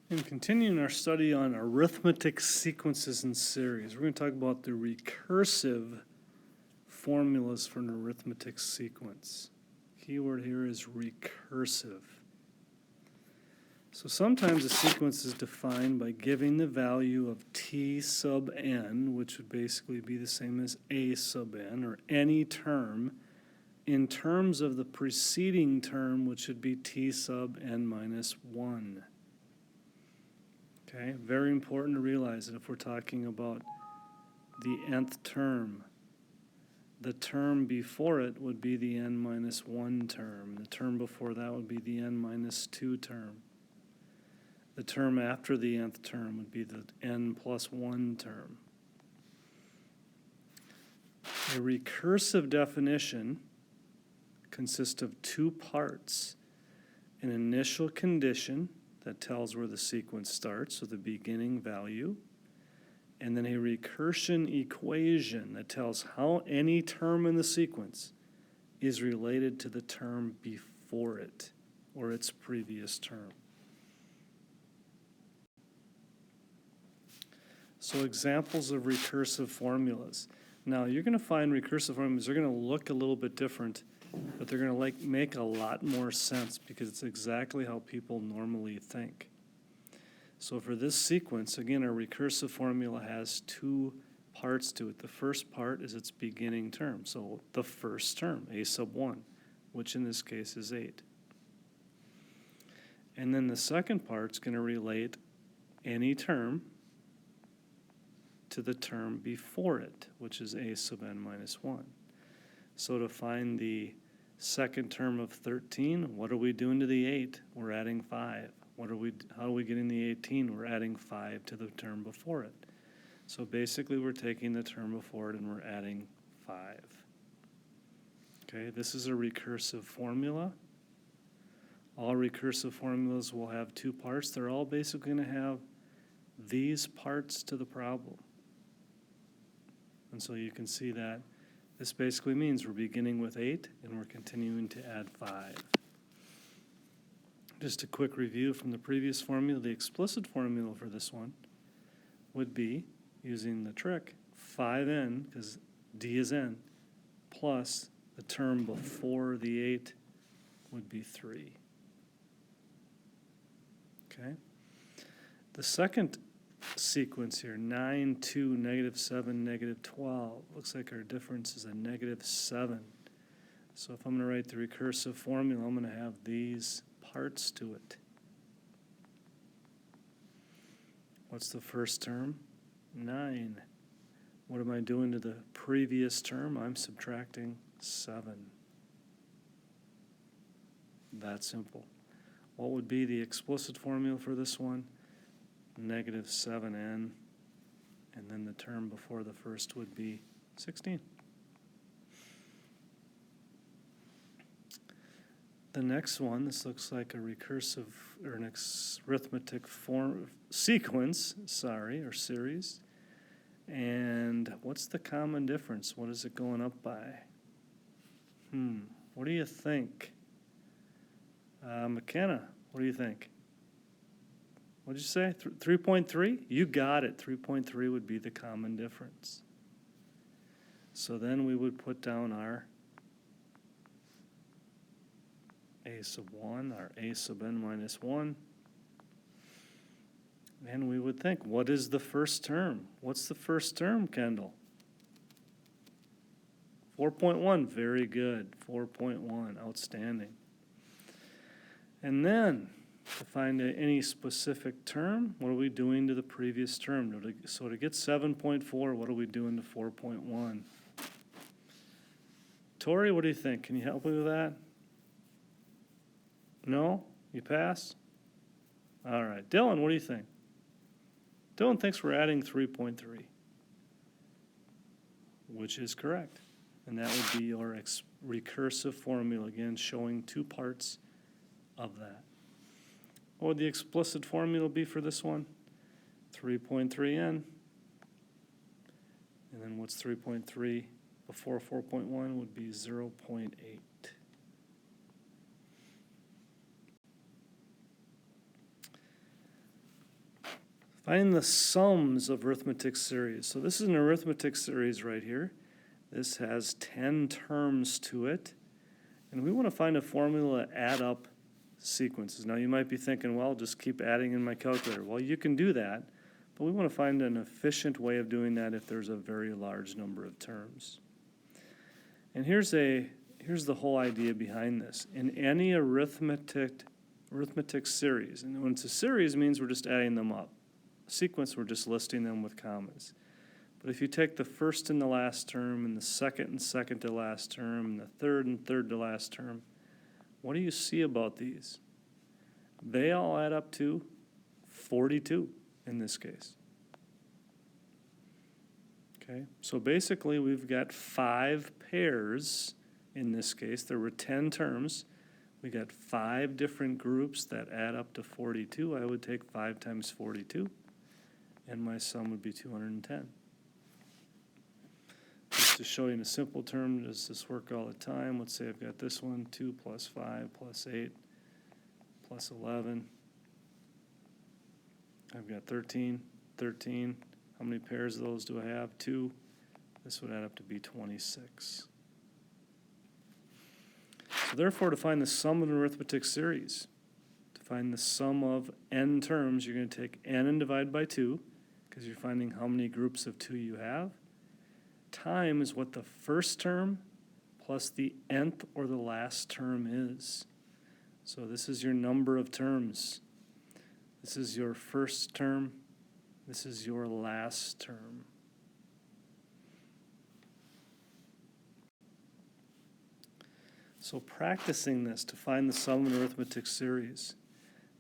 In continuing our study on arithmetic sequences and series, we're going to talk about the recursive formulas for an arithmetic sequence. Keyword here is recursive. So sometimes a sequence is defined by giving the value of t sub n, which would basically be the same as a sub n, or any term, in terms of the preceding term, which would be t sub n minus 1. Okay, very important to realize that if we're talking about the nth term, the term before it would be the n minus 1 term. The term before that would be the n minus 2 term. The term after the nth term would be the n plus 1 term. A recursive definition consists of two parts: an initial condition that tells where the sequence starts, so the beginning value, and then a recursion equation that tells how any term in the sequence is related to the term before it, or its previous term. So examples of recursive formulas. Now, you're going to find recursive formulas, they're going to look a little bit different, but they're going to make a lot more sense because it's exactly how people normally think. So for this sequence, again, our recursive formula has two parts to it. The first part is its beginning term, so the first term, a sub 1, which in this case is 8. And then the second part's going to relate any term to the term before it, which is a sub n minus 1. So to find the second term of 13, what are we doing to the 8? We're adding 5. How are we getting the 18? We're adding 5 to the term before it. So basically we're taking the term before it and we're adding 5. Okay, this is a recursive formula. All recursive formulas will have two parts. They're all basically going to have these parts to the problem. And so you can see that this basically means we're beginning with 8 and we're continuing to add 5. Just a quick review from the previous formula. The explicit formula for this one would be, using the trick, 5n, because d is n, plus the term before the 8 would be 3. Okay? The second sequence here, 9, 2, negative 7, negative 12. Looks like our difference is a negative 7. So if I'm going to write the recursive formula, I'm going to have these parts to it. What's the first term? 9. What am I doing to the previous term? I'm subtracting 7. That simple. What would be the explicit formula for this one? Negative 7n, and then the term before the first would be 16. The next one, this looks like a recursive or an arithmetic sequence, or series. And what's the common difference? What is it going up by? What do you think? McKenna, what do you think? What did you say? 3.3? You got it. 3.3 would be the common difference. So then we would put down our a sub 1, our a sub n minus 1. And we would think, what is the first term? What's the first term, Kendall? 4.1. Very good. 4.1. Outstanding. And then, to find any specific term, what are we doing to the previous term? So to get 7.4, what are we doing to 4.1? Tori, what do you think? Can you help me with that? No? You pass? All right. Dylan, what do you think? Dylan thinks we're adding 3.3, which is correct. And that would be your recursive formula, again, showing two parts of that. What would the explicit formula be for this one? 3.3n. And then what's 3.3 before 4.1 would be 0.8. Find the sums of arithmetic series. So this is an arithmetic series right here. This has 10 terms to it. And we want to find a formula to add up sequences. Now you might be thinking, well, just keep adding in my calculator. Well, you can do that, but we want to find an efficient way of doing that if there's a very large number of terms. And here's the whole idea behind this. In any arithmetic series, and when it's a series, it means we're just adding them up. A sequence, we're just listing them with commas. But if you take the first and the last term, and the second to last term, and the third to last term, what do you see about these? They all add up to 42 in this case. Okay, so basically we've got 5 pairs in this case. There were 10 terms. We got 5 different groups that add up to 42. I would take 5 times 42, and my sum would be 210. Just to show you in a simple term, does this work all the time? Let's say I've got this one, 2 plus 5 plus 8 plus 11. I've got 13. How many pairs of those do I have? 2. This would add up to be 26. So therefore, to find the sum of an arithmetic series, to find the sum of n terms, you're going to take n and divide by 2, because you're finding how many groups of 2 you have. Times what the first term plus the nth or the last term is. So this is your number of terms. This is your first term. This is your last term. So practicing this to find the sum of an arithmetic series.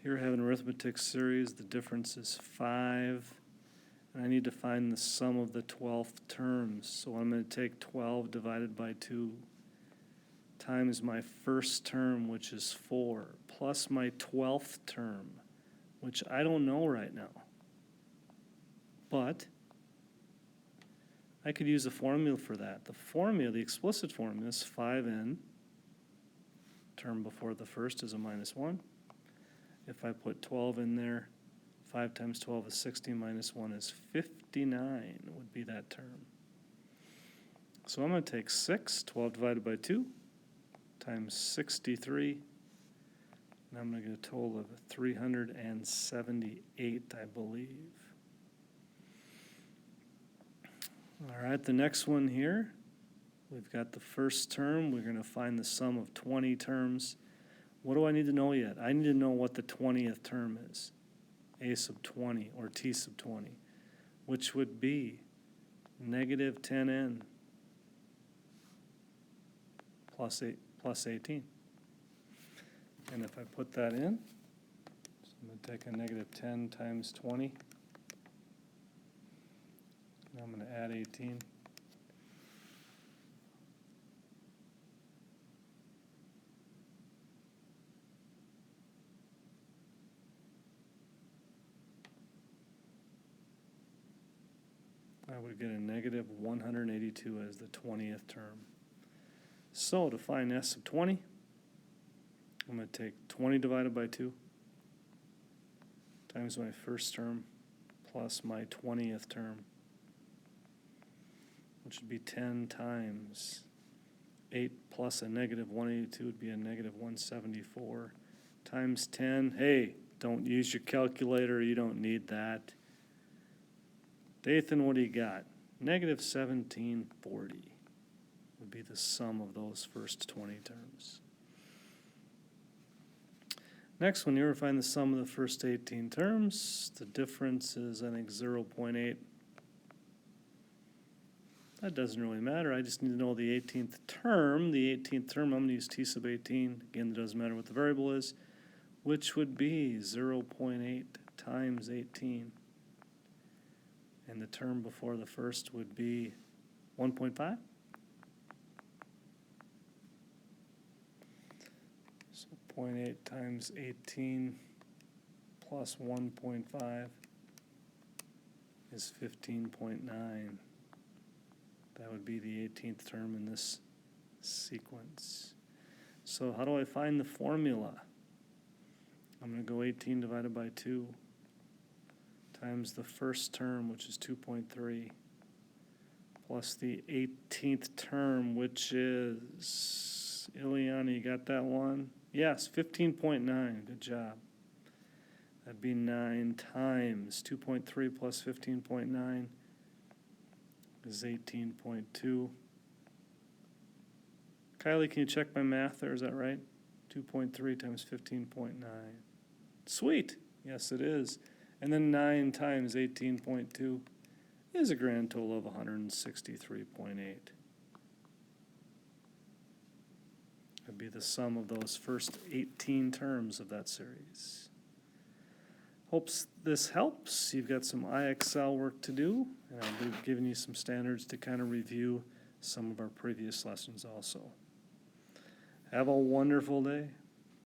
Here I have an arithmetic series. The difference is 5. And I need to find the sum of the 12th terms. So I'm going to take 12 divided by 2 times my first term, which is 4, plus my 12th term, which I don't know right now. But I could use a formula for that. The formula, the explicit formula, is 5n. Term before the first is a minus 1. If I put 12 in there, 5 times 12 is 60, minus 1 is 59 would be that term. So I'm going to take 6, 12 divided by 2, times 63, and I'm going to get a total of 378, I believe. All right, the next one here, we've got the first term. We're going to find the sum of 20 terms. What do I need to know yet? I need to know what the 20th term is. A sub 20 or T sub 20, which would be negative 10n plus 18. And if I put that in, so I'm going to take a negative 10 times 20. Now I'm going to add 18. I would get a negative 182 as the 20th term. So to find S sub 20, I'm going to take 20 divided by 2 times my first term plus my 20th term, which would be 10 times 8 plus a negative 182 would be a negative 174 times 10. Hey, don't use your calculator. You don't need that. Dathan, what do you got? Negative 1740 would be the sum of those first 20 terms. Next, when you ever find the sum of the first 18 terms, the difference is, I think, 0.8. That doesn't really matter. I just need to know the 18th term. The 18th term, I'm going to use T sub 18. Again, it doesn't matter what the variable is, which would be 0.8 times 18. And the term before the first would be 1.5. So 0.8 times 18 plus 1.5 is 15.9. That would be the 18th term in this sequence. So how do I find the formula? I'm going to go 18 divided by 2 times the first term, which is 2.3, plus the 18th term, which is, Ileana, you got that one? Yes, 15.9, good job. That'd be 9 times 2.3 plus 15.9 is 18.2. Kylie, can you check my math there? Is that right? 2.3 times 15.9. Sweet. Yes, it is. And then 9 times 18.2 is a grand total of 163.8. That'd be the sum of those first 18 terms of that series. Hopes this helps. You've got some IXL work to do, and I'll be giving you some standards to kind of review some of our previous lessons also. Have a wonderful day.